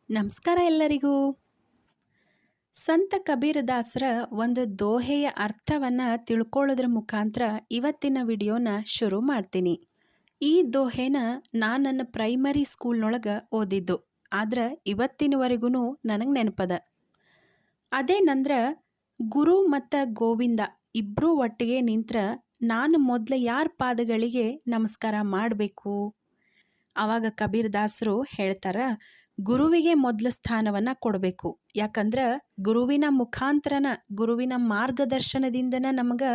ನಮಸ್ಕಾರ ಎಲ್ಲರಿಗೂ. ಸಂತ ಕಬೀರದಾಸರ ಒಂದು ದೋಹೆಯ ಅರ್ಥವನ್ನು ತಿಳ್ಕೊಳ್ಳೋದ್ರ ಮುಖಾಂತರ ಇವತ್ತಿನ ವಿಡಿಯೋನ ಶುರು ಮಾಡ್ತೀನಿ. ಈ ದೋಹೆನ ನಾನು ನನ್ನ ಪ್ರೈಮರಿ ಸ್ಕೂಲ್ನೊಳಗೆ ಓದಿದ್ದು, ಆದ್ರೆ ಇವತ್ತಿನವರೆಗೂ ನನಗೆ ನೆನಪದ. ಅದೇನಂದ್ರೆ, ಗುರು ಮತ್ತು ಗೋವಿಂದ ಇಬ್ಬರೂ ಒಟ್ಟಿಗೆ ನಿಂತ್ರ ನಾನು ಮೊದಲು ಯಾರ ಪಾದಗಳಿಗೆ ನಮಸ್ಕಾರ ಮಾಡಬೇಕು? ಆವಾಗ ಕಬೀರದಾಸರು ಹೇಳ್ತಾರ, ಗುರುವಿಗೆ ಮೊದಲ ಸ್ಥಾನವನ್ನು ಕೊಡಬೇಕು. ಯಾಕಂದ್ರೆ ಗುರುವಿನ ಮುಖಾಂತರನ, ಗುರುವಿನ ಮಾರ್ಗದರ್ಶನದಿಂದನ ನಮಗೆ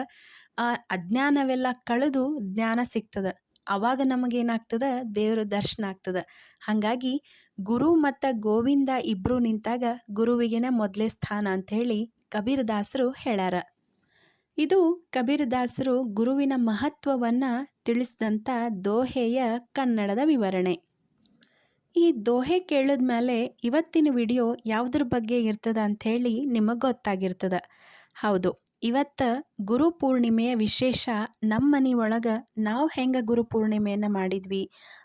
ಅಜ್ಞಾನವೆಲ್ಲ ಕಳೆದು ಜ್ಞಾನ ಸಿಗ್ತದೆ. ಆವಾಗ ನಮಗೇನಾಗ್ತದೆ? ದೇವರ ದರ್ಶನ ಆಗ್ತದೆ. ಹಾಗಾಗಿ ಗುರು ಮತ್ತು ಗೋವಿಂದ ಇಬ್ಬರು ನಿಂತಾಗ ಗುರುವಿಗೆನೇ ಮೊದಲೇ ಸ್ಥಾನ ಅಂಥೇಳಿ ಕಬೀರದಾಸರು ಹೇಳ್ಯಾರ. ಇದು ಕಬೀರದಾಸರು ಗುರುವಿನ ಮಹತ್ವವನ್ನು ತಿಳಿಸಿದಂಥ ದೋಹೆಯ ಕನ್ನಡದ ವಿವರಣೆ. ಈ ದೋಹೆ ಕೇಳಿದ ಮೇಲೆ ಇವತ್ತಿನ ವಿಡಿಯೋ ಯಾವುದ್ರ ಬಗ್ಗೆ ಇರ್ತದ ಅಂಥೇಳಿ ನಿಮಗೆ ಗೊತ್ತಾಗಿರ್ತದೆ. ಹೌದು, ಇವತ್ತು ಗುರು ಪೂರ್ಣಿಮೆಯ ವಿಶೇಷ. ನಮ್ಮ ಮನೆ ಒಳಗೆ ನಾವು ಹೆಂಗೆ ಗುರು ಪೂರ್ಣಿಮೆಯನ್ನು ಮಾಡಿದ್ವಿ,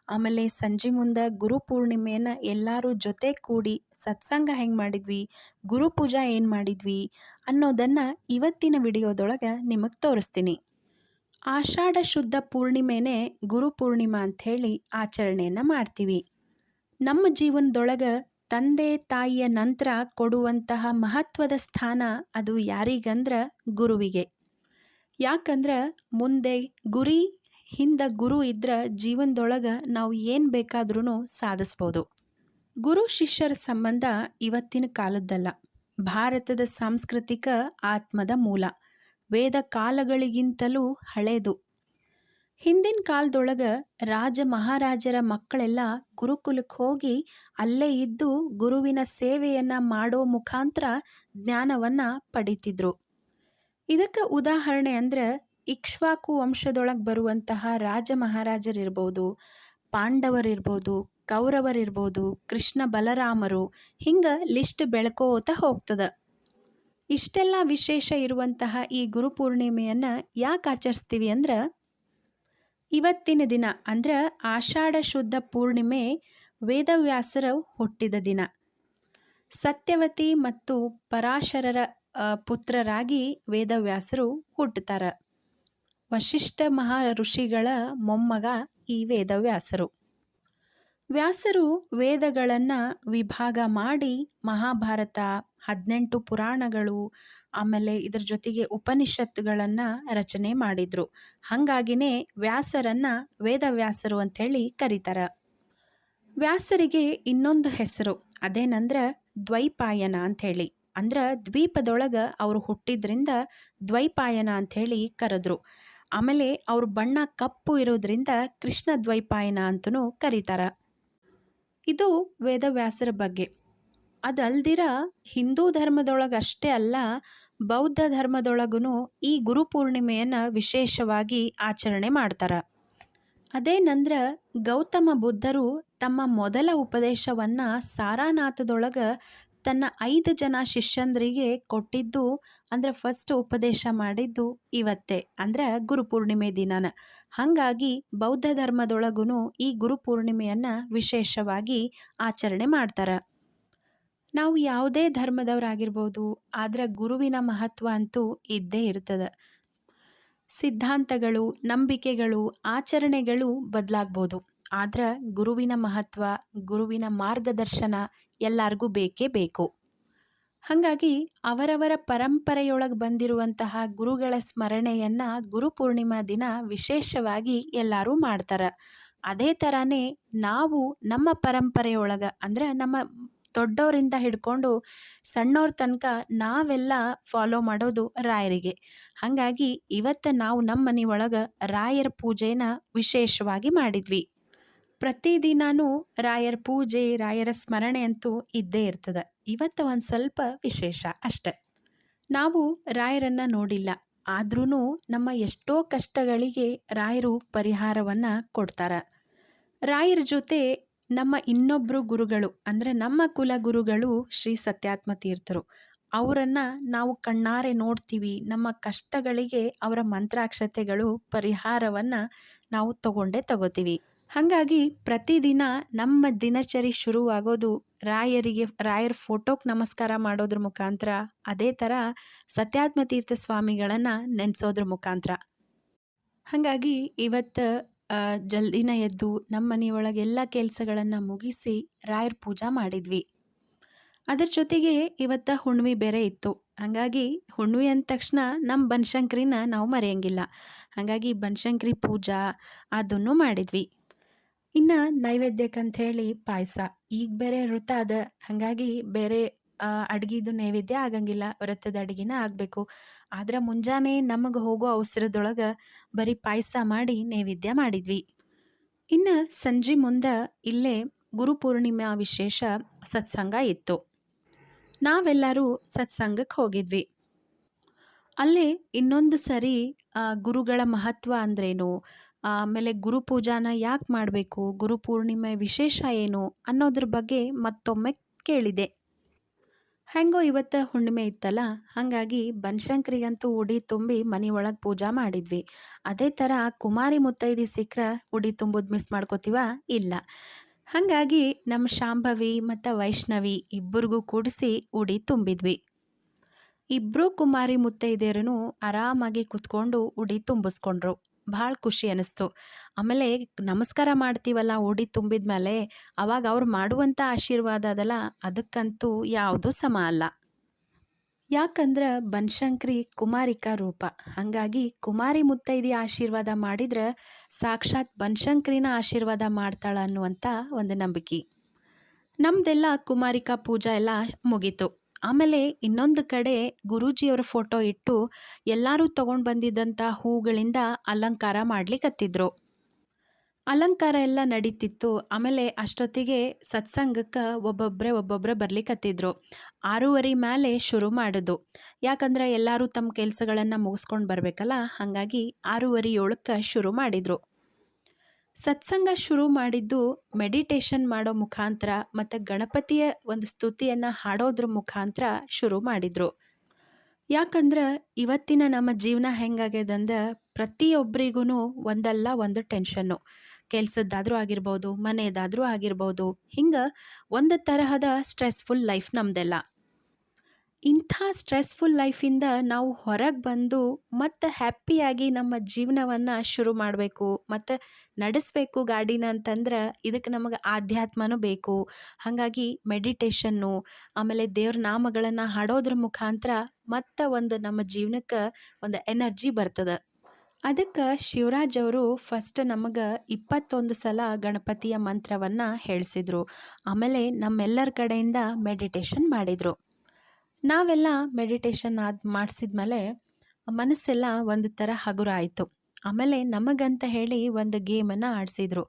ಆಮೇಲೆ ಸಂಜೆ ಮುಂದೆ ಗುರು ಪೂರ್ಣಿಮೆಯನ್ನು ಎಲ್ಲರೂ ಜೊತೆ ಕೂಡಿ ಸತ್ಸಂಗ ಹೆಂಗೆ ಮಾಡಿದ್ವಿ, ಗುರು ಪೂಜಾ ಏನು ಮಾಡಿದ್ವಿ ಅನ್ನೋದನ್ನು ಇವತ್ತಿನ ವಿಡಿಯೋದೊಳಗೆ ನಿಮಗೆ ತೋರಿಸ್ತೀನಿ. ಆಷಾಢ ಶುದ್ಧ ಪೂರ್ಣಿಮೆನೇ ಗುರು ಪೂರ್ಣಿಮಾ ಅಂಥೇಳಿ ಆಚರಣೆಯನ್ನು ಮಾಡ್ತೀವಿ. ನಮ್ಮ ಜೀವನದೊಳಗೆ ತಂದೆ ತಾಯಿಯ ನಂತರ ಕೊಡುವಂತಹ ಮಹತ್ವದ ಸ್ಥಾನ ಅದು ಯಾರಿಗಂದ್ರೆ ಗುರುವಿಗೆ. ಯಾಕಂದ್ರೆ ಮುಂದೆ ಗುರಿ ಹಿಂದೆ ಗುರು ಇದ್ರೆ ಜೀವನದೊಳಗೆ ನಾವು ಏನು ಬೇಕಾದ್ರೂ ಸಾಧಿಸ್ಬೋದು. ಗುರು ಶಿಷ್ಯರ ಸಂಬಂಧ ಇವತ್ತಿನ ಕಾಲದ್ದಲ್ಲ, ಭಾರತದ ಸಾಂಸ್ಕೃತಿಕ ಆತ್ಮದ ಮೂಲ. ವೇದ ಕಾಲಗಳಿಗಿಂತಲೂ ಹಳೇದು. ಹಿಂದಿನ ಕಾಲದೊಳಗೆ ರಾಜ ಮಹಾರಾಜರ ಮಕ್ಕಳೆಲ್ಲ ಗುರುಕುಲಕ್ಕೆ ಹೋಗಿ ಅಲ್ಲೇ ಇದ್ದು ಗುರುವಿನ ಸೇವೆಯನ್ನು ಮಾಡೋ ಮುಖಾಂತರ ಜ್ಞಾನವನ್ನು ಪಡಿತಿದ್ರು. ಇದಕ್ಕೆ ಉದಾಹರಣೆ ಅಂದರೆ ಇಕ್ಷ್ವಾಕು ವಂಶದೊಳಗೆ ಬರುವಂತಹ ರಾಜ ಮಹಾರಾಜರಿರ್ಬೋದು, ಪಾಂಡವರಿರ್ಬೋದು, ಕೌರವರಿರ್ಬೋದು, ಕೃಷ್ಣ ಬಲರಾಮರು, ಹಿಂಗೆ ಲಿಸ್ಟ್ ಬೆಳ್ಕೋತ ಹೋಗ್ತದೆ. ಇಷ್ಟೆಲ್ಲ ವಿಶೇಷ ಇರುವಂತಹ ಈ ಗುರುಪೂರ್ಣಿಮೆಯನ್ನು ಯಾಕೆ ಆಚರಿಸ್ತೀವಿ ಅಂದ್ರೆ, ಇವತ್ತಿನ ದಿನ ಅಂದ್ರೆ ಆಷಾಢ ಶುದ್ಧ ಪೂರ್ಣಿಮೆ ವೇದವ್ಯಾಸರ ಹುಟ್ಟಿದ ದಿನ. ಸತ್ಯವತಿ ಮತ್ತು ಪರಾಶರರ ಪುತ್ರರಾಗಿ ವೇದವ್ಯಾಸರು ಹುಟ್ಟುತ್ತಾರ. ವಶಿಷ್ಠ ಮಹಾ ಋಷಿಗಳ ಮೊಮ್ಮಗ ಈ ವೇದವ್ಯಾಸರು. ವ್ಯಾಸರು ವೇದಗಳನ್ನು ವಿಭಾಗ ಮಾಡಿ ಮಹಾಭಾರತ, 18 ಪುರಾಣಗಳು, ಆಮೇಲೆ ಇದರ ಜೊತೆಗೆ ಉಪನಿಷತ್ತುಗಳನ್ನು ರಚನೆ ಮಾಡಿದರು. ಹಾಗಾಗಿನೇ ವ್ಯಾಸರನ್ನು ವೇದವ್ಯಾಸರು ಅಂಥೇಳಿ ಕರೀತಾರೆ. ವ್ಯಾಸರಿಗೆ ಇನ್ನೊಂದು ಹೆಸರು, ಅದೇನಂದ್ರೆ ದ್ವೈಪಾಯನ ಅಂಥೇಳಿ. ಅಂದ್ರೆ ದ್ವೀಪದೊಳಗೆ ಅವರು ಹುಟ್ಟಿದ್ರಿಂದ ದ್ವೈಪಾಯನ ಅಂಥೇಳಿ ಕರೆದ್ರು. ಆಮೇಲೆ ಅವ್ರ ಬಣ್ಣ ಕಪ್ಪು ಇರೋದ್ರಿಂದ ಕೃಷ್ಣ ದ್ವೈಪಾಯನ ಅಂತಲೂ ಕರೀತಾರೆ. ಇದು ವೇದವ್ಯಾಸರ ಬಗ್ಗೆ. ಅದಲ್ದಿರ ಹಿಂದೂ ಧರ್ಮದೊಳಗೆ ಅಷ್ಟೇ ಅಲ್ಲ, ಬೌದ್ಧ ಧರ್ಮದೊಳಗೂ ಈ ಗುರುಪೂರ್ಣಿಮೆಯನ್ನು ವಿಶೇಷವಾಗಿ ಆಚರಣೆ ಮಾಡ್ತಾರೆ. ಅದೇನಂದ್ರೆ, ಗೌತಮ ಬುದ್ಧರು ತಮ್ಮ ಮೊದಲ ಉಪದೇಶವನ್ನು ಸಾರಾನಾಥದೊಳಗೆ ತನ್ನ 5 ಜನ ಶಿಷ್ಯಂದ್ರಿಗೆ ಕೊಟ್ಟಿದ್ದು, ಅಂದರೆ ಫಸ್ಟ್ ಉಪದೇಶ ಮಾಡಿದ್ದು ಇವತ್ತೇ, ಅಂದರೆ ಗುರುಪೂರ್ಣಿಮೆ ದಿನಾನ. ಹಾಗಾಗಿ ಬೌದ್ಧ ಧರ್ಮದೊಳಗೂ ಈ ಗುರುಪೂರ್ಣಿಮೆಯನ್ನು ವಿಶೇಷವಾಗಿ ಆಚರಣೆ ಮಾಡ್ತಾರೆ. ನಾವು ಯಾವುದೇ ಧರ್ಮದವರಾಗಿರ್ಬೋದು, ಆದರೆ ಗುರುವಿನ ಮಹತ್ವ ಅಂತೂ ಇದ್ದೇ ಇರ್ತದೆ. ಸಿದ್ಧಾಂತಗಳು, ನಂಬಿಕೆಗಳು, ಆಚರಣೆಗಳು ಬದಲಾಗ್ಬೋದು, ಆದ್ರೆ ಗುರುವಿನ ಮಹತ್ವ, ಗುರುವಿನ ಮಾರ್ಗದರ್ಶನ ಎಲ್ಲರಿಗೂ ಬೇಕೇ ಬೇಕು. ಹಾಗಾಗಿ ಅವರವರ ಪರಂಪರೆಯೊಳಗೆ ಬಂದಿರುವಂತಹ ಗುರುಗಳ ಸ್ಮರಣೆಯನ್ನು ಗುರುಪೂರ್ಣಿಮಾ ದಿನ ವಿಶೇಷವಾಗಿ ಎಲ್ಲರೂ ಮಾಡ್ತಾರೆ. ಅದೇ ಥರನೇ ನಾವು ನಮ್ಮ ಪರಂಪರೆಯೊಳಗೆ, ಅಂದರೆ ನಮ್ಮ ದೊಡ್ಡವರಿಂದ ಹಿಡ್ಕೊಂಡು ಸಣ್ಣವ್ರ ತನಕ ನಾವೆಲ್ಲ ಫಾಲೋ ಮಾಡೋದು ರಾಯರಿಗೆ. ಹಾಗಾಗಿ ಇವತ್ತು ನಾವು ನಮ್ಮ ಮನೆ ಒಳಗೆ ರಾಯರ ಪೂಜೆನ ವಿಶೇಷವಾಗಿ ಮಾಡಿದ್ವಿ. ಪ್ರತಿದಿನವೂ ರಾಯರ ಪೂಜೆ, ರಾಯರ ಸ್ಮರಣೆ ಅಂತೂ ಇದ್ದೇ ಇರ್ತದೆ. ಇವತ್ತು ಒಂದು ಸ್ವಲ್ಪ ವಿಶೇಷ ಅಷ್ಟೆ. ನಾವು ರಾಯರನ್ನು ನೋಡಿಲ್ಲ, ಆದ್ರೂ ನಮ್ಮ ಎಷ್ಟೋ ಕಷ್ಟಗಳಿಗೆ ರಾಯರು ಪರಿಹಾರವನ್ನು ಕೊಡ್ತಾರೆ. ರಾಯರ ಜೊತೆ ನಮ್ಮ ಇನ್ನೊಬ್ಬರು ಗುರುಗಳು, ಅಂದರೆ ನಮ್ಮ ಕುಲ ಗುರುಗಳು ಶ್ರೀ ಸತ್ಯಾತ್ಮ ತೀರ್ಥರು. ಅವರನ್ನು ನಾವು ಕಣ್ಣಾರೆ ನೋಡ್ತೀವಿ. ನಮ್ಮ ಕಷ್ಟಗಳಿಗೆ ಅವರ ಮಂತ್ರಾಕ್ಷತೆಗಳು ಪರಿಹಾರವನ್ನು ನಾವು ತಗೋತೀವಿ. ಹಾಗಾಗಿ ಪ್ರತಿದಿನ ನಮ್ಮ ದಿನಚರಿ ಶುರುವಾಗೋದು ರಾಯರ ಫೋಟೋಗೆ ನಮಸ್ಕಾರ ಮಾಡೋದ್ರ ಮುಖಾಂತರ, ಅದೇ ಥರ ಸತ್ಯಾತ್ಮ ತೀರ್ಥ ಸ್ವಾಮಿಗಳನ್ನು ನೆನೆಸೋದ್ರ ಮುಖಾಂತರ. ಹಾಗಾಗಿ ಇವತ್ತು ಜಲ್ದಿನ ಎದ್ದು ನಮ್ಮ ಮನೆಯೊಳಗೆ ಎಲ್ಲ ಕೆಲಸಗಳನ್ನು ಮುಗಿಸಿ ರಾಯರ ಪೂಜೆ ಮಾಡಿದ್ವಿ. ಅದ್ರ ಜೊತೆಗೆ ಇವತ್ತು ಹುಣ್ಣಿಮೆ ಬೇರೆ ಇತ್ತು. ಹಾಗಾಗಿ ಹುಣ್ಣಿಮೆ ಅಂದ ತಕ್ಷಣ ನಮ್ಮ ಬನಶಂಕರಿನ ನಾವು ಮರೆಯಂಗಿಲ್ಲ. ಹಾಗಾಗಿ ಬನಶಂಕರಿ ಪೂಜಾ ಅದನ್ನು ಮಾಡಿದ್ವಿ. ಇನ್ನು ನೈವೇದ್ಯಕ್ಕಂತ ಹೇಳಿ ಪಾಯಸ. ಈಗ ಬೇರೆ ವ್ರತ ಅದ, ಹಾಗಾಗಿ ಬೇರೆ ಅಡ್ಗಿದು ನೈವೇದ್ಯ ಆಗಂಗಿಲ್ಲ, ವ್ರತದ ಅಡ್ಗಿನ ಆಗಬೇಕು. ಆದ್ರೆ ಮುಂಜಾನೆ ನಮಗೆ ಹೋಗೋ ಅವಸರದೊಳಗೆ ಬರೀ ಪಾಯಸ ಮಾಡಿ ನೈವೇದ್ಯ ಮಾಡಿದ್ವಿ. ಇನ್ನು ಸಂಜೆ ಮುಂದೆ ಇಲ್ಲೇ ಗುರುಪೂರ್ಣಿಮಾ ವಿಶೇಷ ಸತ್ಸಂಗ ಇತ್ತು. ನಾವೆಲ್ಲರೂ ಸತ್ಸಂಗಕ್ಕೆ ಹೋಗಿದ್ವಿ. ಅಲ್ಲೇ ಇನ್ನೊಂದು ಸರಿ ಗುರುಗಳ ಮಹತ್ವ ಅಂದ್ರೇನು, ಆಮೇಲೆ ಗುರುಪೂಜಾನ ಯಾಕೆ ಮಾಡಬೇಕು, ಗುರುಪೂರ್ಣಿಮೆ ವಿಶೇಷ ಏನು ಅನ್ನೋದ್ರ ಬಗ್ಗೆ ಮತ್ತೊಮ್ಮೆ ಕೇಳಿದೆ. ಹೆಂಗೋ ಇವತ್ತು ಹುಣ್ಣಿಮೆ ಇತ್ತಲ್ಲ, ಹಾಗಾಗಿ ಬನಶಂಕರಿಗಂತೂ ಉಡಿ ತುಂಬಿ ಮನೆ ಒಳಗೆ ಪೂಜಾ ಮಾಡಿದ್ವಿ. ಅದೇ ಥರ ಕುಮಾರಿ ಮುತ್ತೈದೆ ಸಿಕ್ಕರೆ ಉಡಿ ತುಂಬೋದು ಮಿಸ್ ಮಾಡ್ಕೋತೀವ? ಇಲ್ಲ. ಹಾಗಾಗಿ ನಮ್ಮ ಶಾಂಭವಿ ಮತ್ತು ವೈಷ್ಣವಿ ಇಬ್ಬರಿಗೂ ಕೂಡಿಸಿ ಉಡಿ ತುಂಬಿದ್ವಿ. ಇಬ್ಬರೂ ಕುಮಾರಿ ಮುತ್ತೈದೆಯರೂ ಆರಾಮಾಗಿ ಕುತ್ಕೊಂಡು ಉಡಿ ತುಂಬಿಸ್ಕೊಂಡ್ರು. ಭಾಳ ಖುಷಿ ಅನ್ನಿಸ್ತು. ಆಮೇಲೆ ನಮಸ್ಕಾರ ಮಾಡ್ತೀವಲ್ಲ ಉಡಿ ತುಂಬಿದ ಮೇಲೆ, ಅವಾಗ ಅವ್ರು ಮಾಡುವಂಥ ಆಶೀರ್ವಾದ ಅದಲ್ಲ, ಅದಕ್ಕಂತೂ ಯಾವುದೂ ಸಮ ಅಲ್ಲ. ಯಾಕಂದ್ರೆ ಬನಶಂಕರಿ ಕುಮಾರಿಕಾ ರೂಪ. ಹಾಗಾಗಿ ಕುಮಾರಿ ಮುತ್ತೈದೆ ಆಶೀರ್ವಾದ ಮಾಡಿದ್ರೆ ಸಾಕ್ಷಾತ್ ಬನಶಂಕರಿನ ಆಶೀರ್ವಾದ ಮಾಡ್ತಾಳ ಅನ್ನುವಂಥ ಒಂದು ನಂಬಿಕೆ. ನಮ್ದೆಲ್ಲ ಕುಮಾರಿಕಾ ಪೂಜಾ ಎಲ್ಲ ಮುಗೀತು. ಆಮೇಲೆ ಇನ್ನೊಂದು ಕಡೆ ಗುರೂಜಿಯವರ ಫೋಟೋ ಇಟ್ಟು ಎಲ್ಲರೂ ತೊಗೊಂಡು ಬಂದಿದ್ದಂಥ ಹೂಗಳಿಂದ ಅಲಂಕಾರ ಮಾಡ್ಲಿಕ್ಕತ್ತಿದ್ರು. ಅಲಂಕಾರ ಎಲ್ಲ ನಡೀತಿತ್ತು. ಆಮೇಲೆ ಅಷ್ಟೊತ್ತಿಗೆ ಸತ್ಸಂಗಕ್ಕೆ ಒಬ್ಬೊಬ್ಬರೇ ಬರ್ಲಿಕ್ಕತ್ತಿದ್ರು. 6:30 ಮೇಲೆ ಶುರು ಮಾಡೋದು. ಯಾಕಂದ್ರೆ ಎಲ್ಲರೂ ತಮ್ಮ ಕೆಲಸಗಳನ್ನು ಮುಗಿಸ್ಕೊಂಡು ಬರಬೇಕಲ್ಲ, ಹಾಗಾಗಿ 6:30 ಶುರು ಮಾಡಿದರು. ಸತ್ಸಂಗ ಶುರು ಮಾಡಿದ್ದು ಮೆಡಿಟೇಷನ್ ಮಾಡೋ ಮುಖಾಂತರ ಮತ್ತು ಗಣಪತಿಯ ಒಂದು ಸ್ತುತಿಯನ್ನು ಹಾಡೋದ್ರ ಮುಖಾಂತರ ಶುರು ಮಾಡಿದರು. ಯಾಕಂದ್ರೆ ಇವತ್ತಿನ ನಮ್ಮ ಜೀವನ ಹೆಂಗಾಗ್ಯದಂದ್ರೆ ಪ್ರತಿಯೊಬ್ಬರಿಗೂ ಒಂದಲ್ಲ ಒಂದು ಟೆನ್ಷನ್ನು. ಕೆಲಸದ್ದಾದರೂ ಆಗಿರ್ಬೋದು, ಮನೆಯದಾದರೂ ಆಗಿರ್ಬೋದು, ಹಿಂಗೆ ಒಂದು ತರಹದ ಸ್ಟ್ರೆಸ್ಫುಲ್ ಲೈಫ್ ನಮ್ಮದೆಲ್ಲ. ಇಂಥ ಸ್ಟ್ರೆಸ್ಫುಲ್ ಲೈಫಿಂದ ನಾವು ಹೊರಗೆ ಬಂದು ಮತ್ತು ಹ್ಯಾಪಿಯಾಗಿ ನಮ್ಮ ಜೀವನವನ್ನು ಶುರು ಮಾಡಬೇಕು ಮತ್ತು ನಡೆಸಬೇಕು ಗಾಡಿನ ಅಂತಂದ್ರೆ ಇದಕ್ಕೆ ನಮಗೆ ಆಧ್ಯಾತ್ಮನೂ ಬೇಕು. ಹಾಗಾಗಿ ಮೆಡಿಟೇಷನ್ನು, ಆಮೇಲೆ ದೇವ್ರ ನಾಮಗಳನ್ನು ಹಾಡೋದ್ರ ಮುಖಾಂತರ ಮತ್ತು ಒಂದು ನಮ್ಮ ಜೀವನಕ್ಕೆ ಒಂದು ಎನರ್ಜಿ ಬರ್ತದೆ. ಅದಕ್ಕೆ ಶಿವರಾಜ್ ಅವರು ಫಸ್ಟ್ ನಮಗೆ 21 ಸಲ ಗಣಪತಿಯ ಮಂತ್ರವನ್ನು ಹೇಳಿಸಿದ್ರು. ಆಮೇಲೆ ನಮ್ಮೆಲ್ಲರ ಕಡೆಯಿಂದ ಮೆಡಿಟೇಷನ್ ಮಾಡಿದರು. ನಾವೆಲ್ಲ ಮೆಡಿಟೇಷನ್ ಮಾಡಿಸಿದ್ಮೇಲೆ ಮನಸ್ಸೆಲ್ಲ ಒಂದು ಥರ ಹಗುರ ಆಯಿತು. ಆಮೇಲೆ ನಮಗಂತ ಹೇಳಿ ಒಂದು ಗೇಮನ್ನು ಆಡಿಸಿದ್ರು.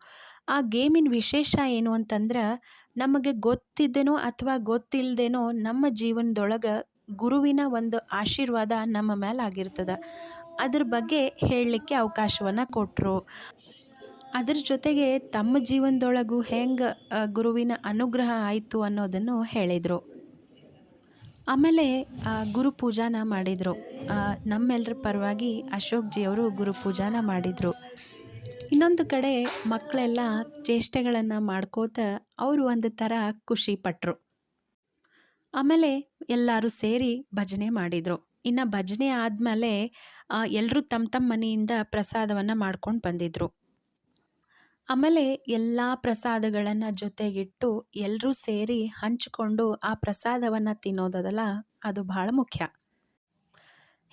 ಆ ಗೇಮಿನ ವಿಶೇಷ ಏನು ಅಂತಂದ್ರೆ, ನಮಗೆ ಗೊತ್ತಿದ್ದೇನೋ ಅಥವಾ ಗೊತ್ತಿಲ್ಲದೇನೋ ನಮ್ಮ ಜೀವನದೊಳಗೆ ಗುರುವಿನ ಒಂದು ಆಶೀರ್ವಾದ ನಮ್ಮ ಮೇಲೆ ಆಗಿರ್ತದೆ. ಅದ್ರ ಬಗ್ಗೆ ಹೇಳಲಿಕ್ಕೆ ಅವಕಾಶವನ್ನು ಕೊಟ್ಟರು. ಅದ್ರ ಜೊತೆಗೆ ತಮ್ಮ ಜೀವನದೊಳಗೂ ಹೆಂಗೆ ಗುರುವಿನ ಅನುಗ್ರಹ ಆಯಿತು ಅನ್ನೋದನ್ನು ಹೇಳಿದರು. ಆಮೇಲೆ ಗುರು ಪೂಜಾನ ಮಾಡಿದರು. ನಮ್ಮೆಲ್ಲರ ಪರವಾಗಿ ಅಶೋಕ್ ಜಿಯವರು ಗುರು ಪೂಜಾನ ಮಾಡಿದರು. ಇನ್ನೊಂದು ಕಡೆ ಮಕ್ಕಳೆಲ್ಲ ಚೇಷ್ಟೆಗಳನ್ನು ಮಾಡ್ಕೋತ ಅವರು ಒಂದು ಥರ ಖುಷಿ ಪಟ್ಟರು. ಆಮೇಲೆ ಎಲ್ಲರೂ ಸೇರಿ ಭಜನೆ ಮಾಡಿದರು. ಇನ್ನು ಭಜನೆ ಆದಮೇಲೆ ಎಲ್ಲರೂ ತಮ್ಮ ಮನೆಯಿಂದ ಪ್ರಸಾದವನ್ನು ಮಾಡ್ಕೊಂಡು ಬಂದಿದ್ದರು. ಆಮೇಲೆ ಎಲ್ಲ ಪ್ರಸಾದಗಳನ್ನು ಜೊತೆಗಿಟ್ಟು ಎಲ್ಲರೂ ಸೇರಿ ಹಂಚಿಕೊಂಡು ಆ ಪ್ರಸಾದವನ್ನು ತಿನ್ನೋದಲ್ಲ, ಅದು ಭಾಳ ಮುಖ್ಯ.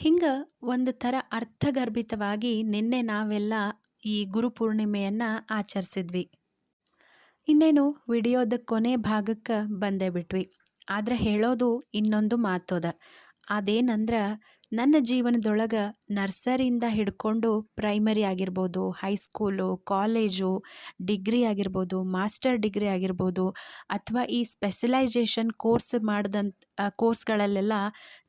ಹಿಂಗೆ ಒಂದು ಥರ ಅರ್ಥಗರ್ಭಿತವಾಗಿ ನಿನ್ನೆ ನಾವೆಲ್ಲ ಈ ಗುರುಪೂರ್ಣಿಮೆಯನ್ನು ಆಚರಿಸಿದ್ವಿ. ಇನ್ನೇನು ವಿಡಿಯೋದ ಕೊನೆ ಭಾಗಕ್ಕೆ ಬಂದೇ ಬಿಟ್ವಿ. ಆದರೆ ಹೇಳೋದು ಇನ್ನೊಂದು ಮಾತೋದ. ಅದೇನಂದ್ರೆ, ನನ್ನ ಜೀವನದೊಳಗೆ ನರ್ಸರಿಯಿಂದ ಹಿಡ್ಕೊಂಡು ಪ್ರೈಮರಿ ಆಗಿರ್ಬೋದು, ಹೈಸ್ಕೂಲು, ಕಾಲೇಜು, ಡಿಗ್ರಿ ಆಗಿರ್ಬೋದು, ಮಾಸ್ಟರ್ ಡಿಗ್ರಿ ಆಗಿರ್ಬೋದು, ಅಥವಾ ಈ ಸ್ಪೆಷಲೈಜೇಷನ್ ಕೋರ್ಸ್ಗಳಲ್ಲೆಲ್ಲ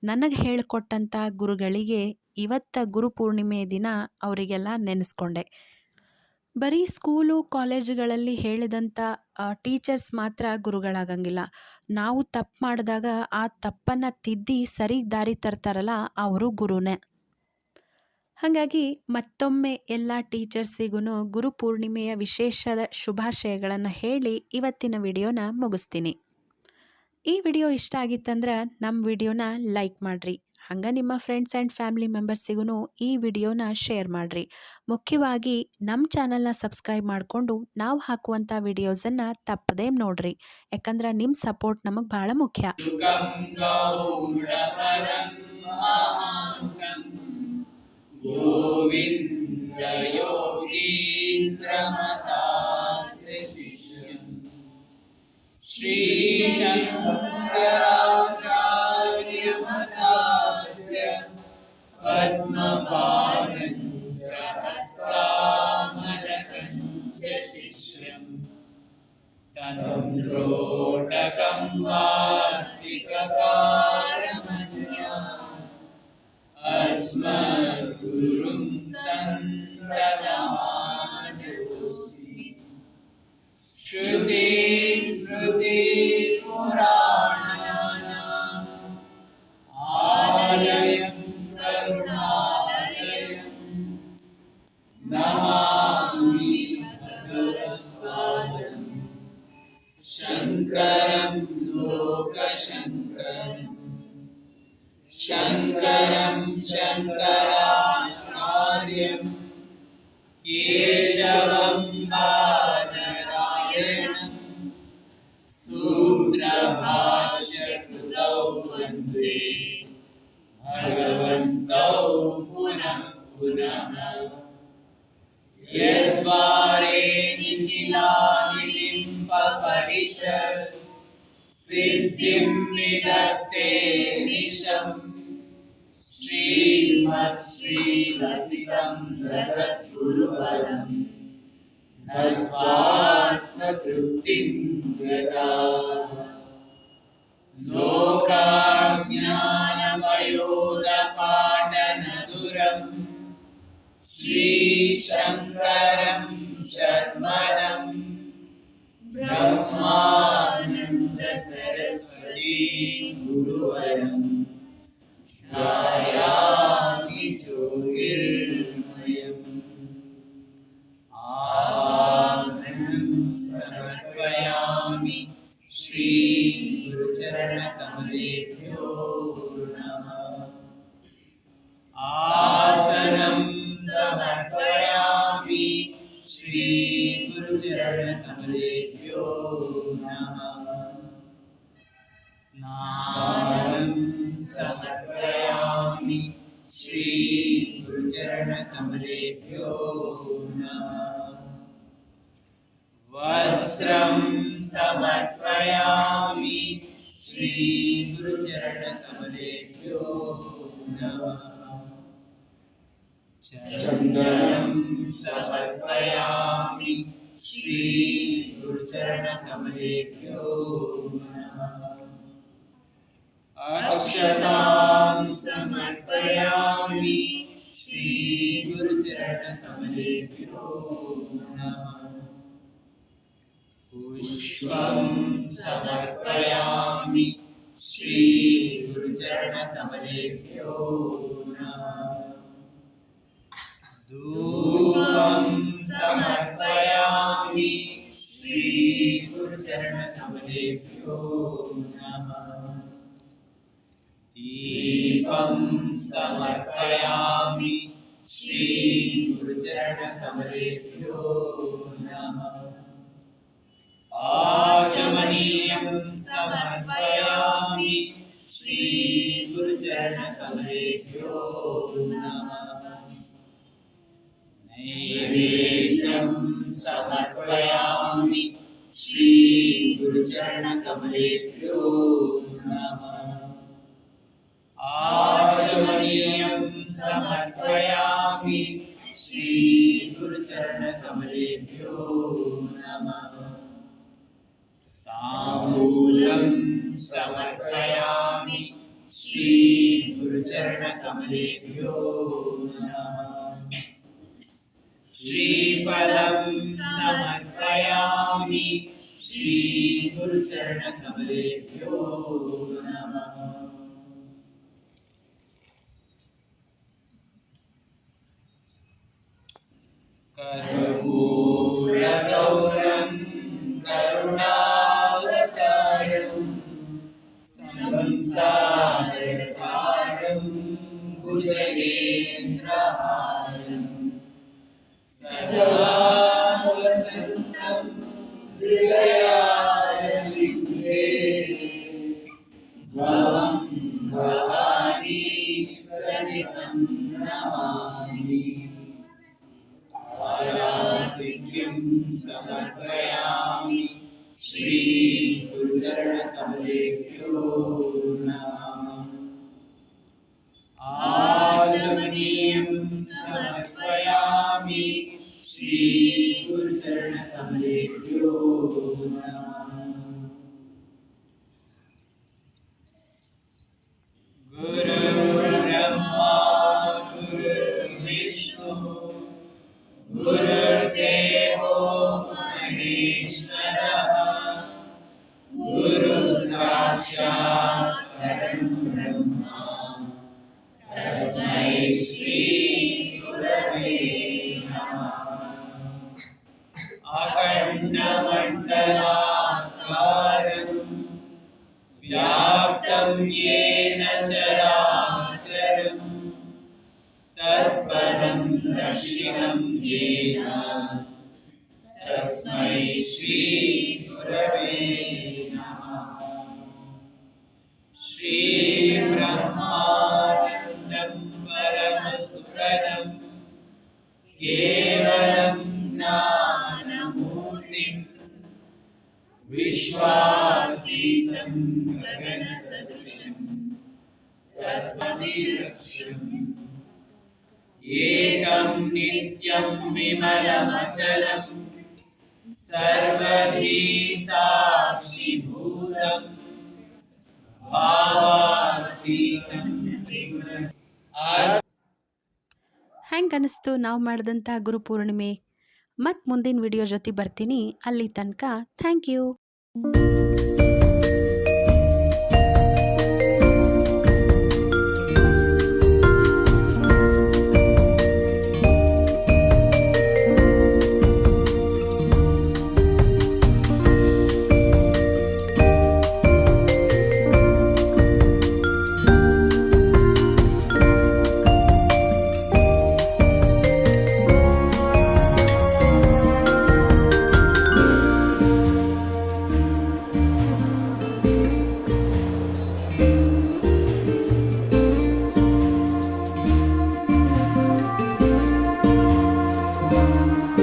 ನನಗೆ ಹೇಳಿಕೊಟ್ಟಂಥ ಗುರುಗಳಿಗೆ ಇವತ್ತು ಗುರುಪೂರ್ಣಿಮೆ ದಿನ ಅವರಿಗೆಲ್ಲ ನೆನೆಸ್ಕೊಂಡೆ. ಬರೀ ಸ್ಕೂಲು ಕಾಲೇಜುಗಳಲ್ಲಿ ಹೇಳಿದಂಥ ಟೀಚರ್ಸ್ ಮಾತ್ರ ಗುರುಗಳಾಗಂಗಿಲ್ಲ. ನಾವು ತಪ್ಪು ಮಾಡಿದಾಗ ಆ ತಪ್ಪನ್ನು ತಿದ್ದಿ ಸರಿ ದಾರಿ ತರ್ತಾರಲ್ಲ, ಅವರು ಗುರುನೇ. ಹಾಗಾಗಿ ಮತ್ತೊಮ್ಮೆ ಎಲ್ಲ ಟೀಚರ್ಸಿಗೂ ಗುರುಪೂರ್ಣಿಮೆಯ ವಿಶೇಷದ ಶುಭಾಶಯಗಳನ್ನು ಹೇಳಿ ಇವತ್ತಿನ ವಿಡಿಯೋನ ಮುಗಿಸ್ತೀನಿ. ಈ ವಿಡಿಯೋ ಇಷ್ಟ ಆಗಿತ್ತಂದ್ರೆ ನಮ್ಮ ವಿಡಿಯೋನ ಲೈಕ್ ಮಾಡಿರಿ. ಹಂಗೆ ನಿಮ್ಮ ಫ್ರೆಂಡ್ಸ್ ಆ್ಯಂಡ್ ಫ್ಯಾಮಿಲಿ ಮೆಂಬರ್ಸಿಗೂ ಈ ವಿಡಿಯೋನ ಶೇರ್ ಮಾಡಿರಿ. ಮುಖ್ಯವಾಗಿ ನಮ್ಮ ಚಾನಲ್ನ ಸಬ್ಸ್ಕ್ರೈಬ್ ಮಾಡಿಕೊಂಡು ನಾವು ಹಾಕುವಂಥ ವಿಡಿಯೋಸನ್ನು ತಪ್ಪದೇ ನೋಡಿರಿ. ಯಾಕಂದ್ರೆ ನಿಮ್ಮ ಸಪೋರ್ಟ್ ನಮಗೆ ಭಾಳ ಮುಖ್ಯ. गोविंद योगीन्द्रमतास्य शिष्यं श्री शंकराचार्यमतास्य पद्मपादं च हस्तामलकं च शिष्यं तन्त्रोटकं वार्तिककारमन्याम् अस्मद्गुरुं सन्ततमानतोऽस्मि। श्रुतिस्मृतिपुराणानाम् आलयं करुणालयं नमामि भगवत्पादं शङ्करं लोकशङ्करम् शङ्करं शङ्कराचार्यं केशवं बादरायणं सूत्रभाष्यकृतौ वन्दे भगवन्तौ पुनः पुनः। यद्वारे निखिलानिलिम्पपरिषत् सिद्धिं विदत्ते निशम् श्रीमत्श्रीरसिकं जगद्गुरुपदं नत्वात्मतृप्तिं गताः। लोकाज्ञानमयोदपाटनदुरं श्रीशङ्करं शर्मदं ब्रह्मानन्दसरस्वती गुरुवरम् ध्यायामि ज्योतिर्मयम्। आवाहनं समर्पयामि श्रीगुरुचरणकमलेभ्यो नमः। आसनं समर्पयामि श्रीगुरुचरणकमलेभ्यो नमः। स्नानं समर्पयामि श्रीगुरुचरणकमलेभ्यो नमः। वस्त्रं समर्पयामि श्रीगुरुचरणकमलेभ्यो नमः। चन्दनं समर्पयामि श्रीगुरुचरणकमलेभ्यो नमः। अक्षतां समर्पयामि श्रीगुरुचरणकमलेभ्यो नमः। पुष्पं समर्पयामि श्रीगुरुचरणकमलेभ्यो नमः। धूपं समर्पयामि श्रीगुरुचरणकमलेभ्यो नमः। दीपं समर्पयामि श्रीगुरुचरणकमलेभ्यो नमः। आचमनीयं समर्पयामि श्रीगुरुचरणकमलेभ्यो नमः। नैवेद्यं समर्पयामि श्रीगुरुचरणकमलेभ्यो नमः। आचमनीयं समर्पयामि श्रीगुरुचरणकमलेभ्यो नमः। ताम्बूलं समर्पयामि श्रीगुरुचरणकमलेभ्यो नमः। श्रीफलं समर्पयामि श्रीगुरुचरणकमलेभ्यो नमः। कर्पूरगौरं करुणावतारं संसारसारं भुजगेन्द्रहारं सदा वसन्तं हृदयारविन्दे भवं भवानी सहितं नमामि आराधिक्यं समर्पयामि श्रीगुरुचरणकमलेभ्यो नमः आचमनीयं समर्पयामि श्रीगुरुचरणकमलेभ्यो नमः गुरुर्ब्रह्मा गुरुर्विष्णु गुरुर्देवो महेश्वरः गुरुः साक्षात् परं ब्रह्म तस्मै श्री गुरवे नमः अखण्डमण्डलाकारं व्याप्तं येन चराचरं तत्पदं दर्शिनं येन तस्मै श्री गुरवे नमः श्रीब्रह्मानन्दं परमसुखदं केवलं ज्ञानमूर्तिं विश्वातीतं गगनसदृशं तत्त्वनिरक्षम् एकं नित्यं विमलमचलं सर्वधी साक्षिभूतं भावातीतं त्रिगुणम् ಹೆಂಗೆ ಅನಿಸ್ತು ನಾವು ಮಾಡಿದಂಥ ಗುರುಪೂರ್ಣಿಮೆ? ಮತ್ತು ಮುಂದಿನ ವಿಡಿಯೋ ಜೊತೆ ಬರ್ತೀನಿ. ಅಲ್ಲಿ ತನಕ ಥ್ಯಾಂಕ್ ಯು.